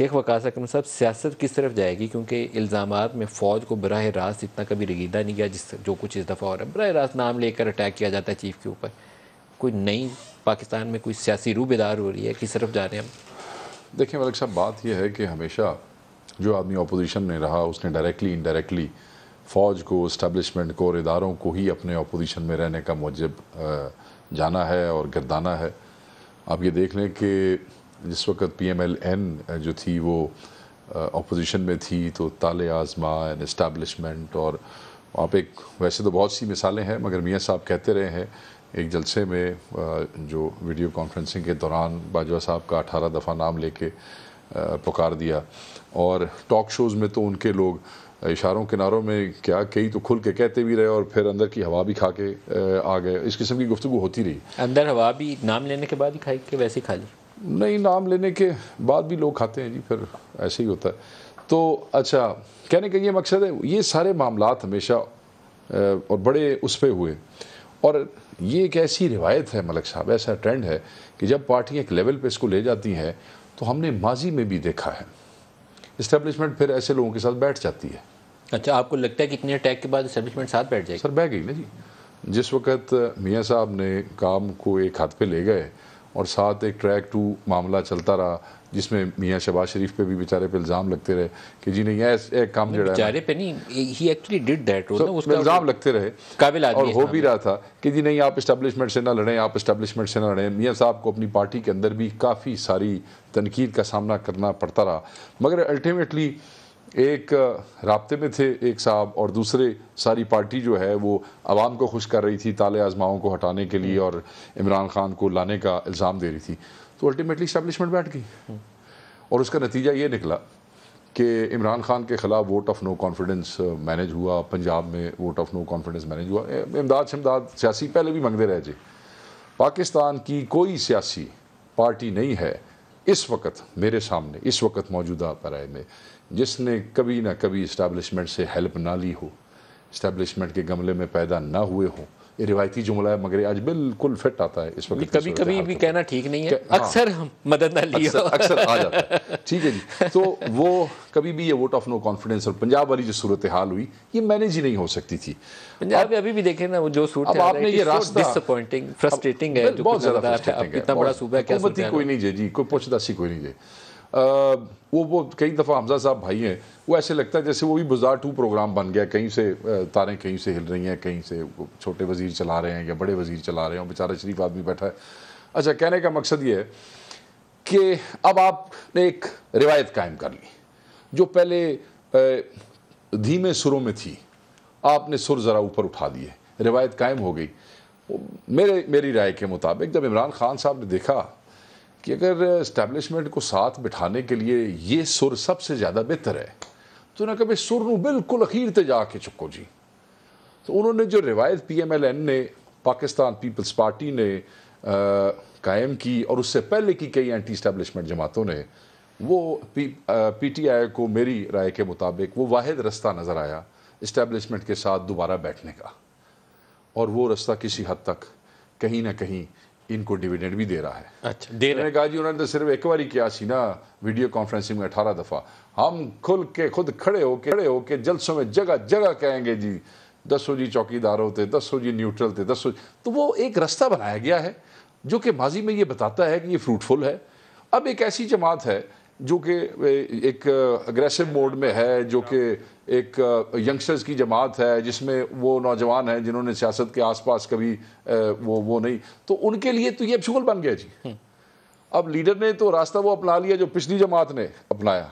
شیخ وقاص اکرم صاحب، سیاست کس طرف جائے گی؟ کیونکہ الزامات میں فوج کو براہ راست اتنا کبھی رگیدہ نہیں گیا جو کچھ اس دفعہ ہو رہا ہے، براہ راست نام لے کر اٹیک کیا جاتا ہے چیف کے اوپر. کوئی نئی پاکستان میں کوئی سیاسی روح بیدار ہو رہی ہے؟ کس طرف جا رہے ہیں ہم؟ دیکھیں ملک صاحب، بات یہ ہے کہ ہمیشہ جو آدمی اپوزیشن میں رہا اس نے ڈائریکٹلی انڈائریکٹلی فوج کو، اسٹیبلشمنٹ کو اور اداروں کو ہی اپنے اپوزیشن میں رہنے کا موجب جانا ہے اور گردانا ہے. آپ یہ دیکھ لیں کہ جس وقت پی ایم ایل این جو تھی وہ اپوزیشن میں تھی تو تالے آزمان، اسٹیبلشمنٹ، اور آپ ویسے تو بہت سی مثالیں ہیں، مگر میاں صاحب کہتے رہے ہیں ایک جلسے میں جو ویڈیو کانفرنسنگ کے دوران باجوہ صاحب کا 18 دفعہ نام لے کے پکار دیا، اور ٹاک شوز میں تو ان کے لوگ اشاروں کناروں میں کیا کئی تو کھل کے کہتے بھی رہے اور پھر اندر کی ہوا بھی کھا کے آ گئے. اس قسم کی گفتگو ہوتی رہی. اندر ہوا بھی نام لینے کے بعد ہی کھائی کہ ویسے ہی کھا لی؟ نہیں، نام لینے کے بعد بھی لوگ کھاتے ہیں جی، پھر ایسے ہی ہوتا ہے. تو اچھا، کہنے کا یہ مقصد ہے یہ سارے معاملات ہمیشہ اور بڑے اس پہ ہوئے، اور یہ ایک ایسی روایت ہے ملک صاحب، ایسا ٹرینڈ ہے کہ جب پارٹیاں ایک لیول پہ اس کو لے جاتی ہیں تو ہم نے ماضی میں بھی دیکھا ہے اسٹیبلشمنٹ پھر ایسے لوگوں کے ساتھ بیٹھ جاتی ہے. اچھا، آپ کو لگتا ہے کہ اتنے اٹیک کے بعد اسٹیبلشمنٹ ساتھ بیٹھ جائے گی؟ سر بہ گئی نا جی. جس وقت میاں صاحب نے کام کو ایک ہاتھ پہ لے گئے اور ساتھ ایک ٹریک 2 معاملہ چلتا رہا جس میں میاں شہباز شریف پہ بھی بیچارے پہ الزام لگتے رہے کہ جی نہیں ایک کام جڑا ہے، بیچارے پہ نہیں، ہی ایکچولی ڈڈ دیٹ، الزام لگتے رہے قابل آدمی اور ہو بھی رہا تھا کہ جی نہیں آپ اسٹیبلشمنٹ سے نہ لڑیں، آپ اسٹیبلشمنٹ سے نہ لڑیں. میاں صاحب کو اپنی پارٹی کے اندر بھی کافی ساری تنقید کا سامنا کرنا پڑتا رہا، مگر الٹیمیٹلی ایک رابطے میں تھے ایک صاحب، اور دوسرے ساری پارٹی جو ہے وہ عوام کو خوش کر رہی تھی تالے آزماؤں کو ہٹانے کے لیے اور عمران خان کو لانے کا الزام دے رہی تھی. تو الٹیمیٹلی اسٹیبلشمنٹ بیٹھ گئی، اور اس کا نتیجہ یہ نکلا کہ عمران خان کے خلاف vote of no confidence manage ہوا، پنجاب میں vote of no confidence manage ہوا. امداد شمداد سیاسی پہلے بھی منگتے رہے جی. پاکستان کی کوئی سیاسی پارٹی نہیں ہے اس وقت میرے سامنے، اس وقت موجودہ پرائے میں، جس نے کبھی نہ کبھی اسٹیبلشمنٹ سے ہیلپ نہ لی ہو، اسٹیبلشمنٹ کے گملے میں پیدا نہ ہوئے ہوں. یہ روایتی جملہ ہے مگر آج بالکل فٹ آتا ہے اس وقت. کبھی کبھی بھی کہنا ٹھیک نہیں ہے، اکثر ہم مدد نہ لی ہو، اکثر آ جاتا ہے. ٹھیک ہے جی. تو وہ کبھی بھی یہ ووٹ آف نو کانفیڈنس اور پنجاب والی جو صورتحال ہوئی یہ مینیج ہی نہیں ہو سکتی تھی. پنجاب میں ابھی بھی دیکھیں نا وہ جو صورتحال ہے، یہ راستہ ڈس اپوائنٹنگ، فرسٹریٹنگ ہے، بہت زیادہ فرسٹریٹنگ ہے. اتنا بڑا صوبہ ہے، کیا حکومتی کوئی نہیں جی، کوئی پوچھ داسی کوئی نہیں جی. وہ کئی دفعہ حمزہ صاحب بھائی ہیں، وہ ایسے لگتا ہے جیسے وہ بھی بازار 2 پروگرام بن گیا، کہیں سے تاریں کہیں سے ہل رہی ہیں، کہیں سے چھوٹے وزیر چلا رہے ہیں یا بڑے وزیر چلا رہے ہیں، بیچارہ شریف آدمی بیٹھا ہے. اچھا، کہنے کا مقصد یہ ہے کہ اب آپ نے ایک روایت قائم کر لی جو پہلے دھیمے سروں میں تھی، آپ نے سر ذرا اوپر اٹھا دیے، روایت قائم ہو گئی. میری رائے کے مطابق جب عمران خان صاحب نے دیکھا کہ اگر اسٹیبلشمنٹ کو ساتھ بٹھانے کے لیے یہ سر سب سے زیادہ بہتر ہے تو انہوں نے کہا سر نو بالکل اخیر تے جا کے چکو جی. تو انہوں نے جو روایت پی ایم ایل این نے، پاکستان پیپلز پارٹی نے قائم کی اور اس سے پہلے کی کئی اینٹی اسٹیبلشمنٹ جماعتوں نے، وہ پی ٹی آئی کو میری رائے کے مطابق وہ واحد رستہ نظر آیا اسٹیبلشمنٹ کے ساتھ دوبارہ بیٹھنے کا، اور وہ رستہ کسی حد تک کہیں نہ کہیں ان کو ڈیویڈنڈ بھی دے رہا ہے. اچھا، دے رہا ہے. کہا جی انہوں نے تو صرف ایک باری کیا سی نا ویڈیو کانفرنسنگ میں 18 دفعہ، ہم کھل کے خود کھڑے ہو کے جلسوں میں جگہ جگہ کہیں گے جی 10 جی چوکیدار ہوتے، 10 جی نیوٹرل تھے، 10. تو وہ ایک رستہ بنایا گیا ہے جو کہ ماضی میں یہ بتاتا ہے کہ یہ فروٹفل ہے. اب ایک ایسی جماعت ہے جو کہ ایک اگریسو موڈ میں ہے، جو کہ ایک ینگسٹرز کی جماعت ہے جس میں وہ نوجوان ہیں جنہوں نے سیاست کے آس پاس کبھی وہ نہیں، تو ان کے لیے تو یہ شغل بن گیا جی. اب لیڈر نے تو راستہ وہ اپنا لیا جو پچھلی جماعت نے اپنایا،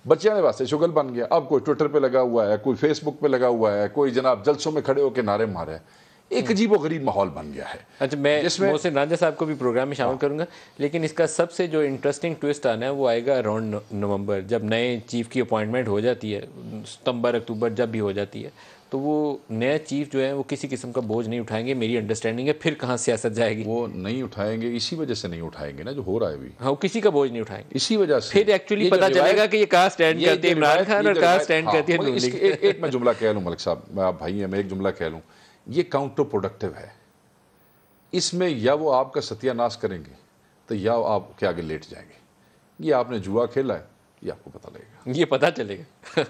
بچیاں نے واسطے شغل بن گیا. اب کوئی ٹویٹر پہ لگا ہوا ہے، کوئی فیس بک پہ لگا ہوا ہے، کوئی جناب جلسوں میں کھڑے ہو کے نعرے مارے ہے. ایک عجیب و غریب ماحول بن گیا ہے. اچھا، میں محسن رانجھا صاحب کو بھی پروگرام میں شامل کروں گا، لیکن اس کا سب سے جو انٹرسٹنگ ٹوسٹ آنا ہے وہ آئے گا اراؤنڈ نومبر، جب نئے چیف کی اپوائنٹمنٹ ہو جاتی ہے، ستمبر اکتوبر جب بھی ہو جاتی ہے، تو وہ نیا چیف جو ہے وہ کسی قسم کا بوجھ نہیں اٹھائیں گے، میری انڈرسٹینڈنگ ہے. پھر کہاں سیاست جائے گی؟ وہ نہیں اٹھائیں گے، اسی وجہ سے نہیں اٹھائیں گے نا جو ہو رہا ہے ابھی. ہاں، کسی کا بوجھ نہیں اٹھائیں گے اسی وجہ سے. پھر ایکچولی پتہ چلے گا کہ یہ کہاں سٹینڈ کرتے ہیں عمران خان اور کہاں سٹینڈ کرتی ہے نون لیگ. ایک میں جملہ کہہ لوں ملک صاحب، میں آپ بھائی ہیں، میں ایک جملہ کہہ لوں، یہ کاؤنٹر پروڈکٹیو ہے. اس میں یا وہ آپ کا ستیہ ناش کریں گے تو یا آپ کے آگے لیٹ جائیں گے. یہ آپ نے جوا کھیلا ہے، یہ آپ کو پتہ لگے گا. یہ پتہ چلے گا.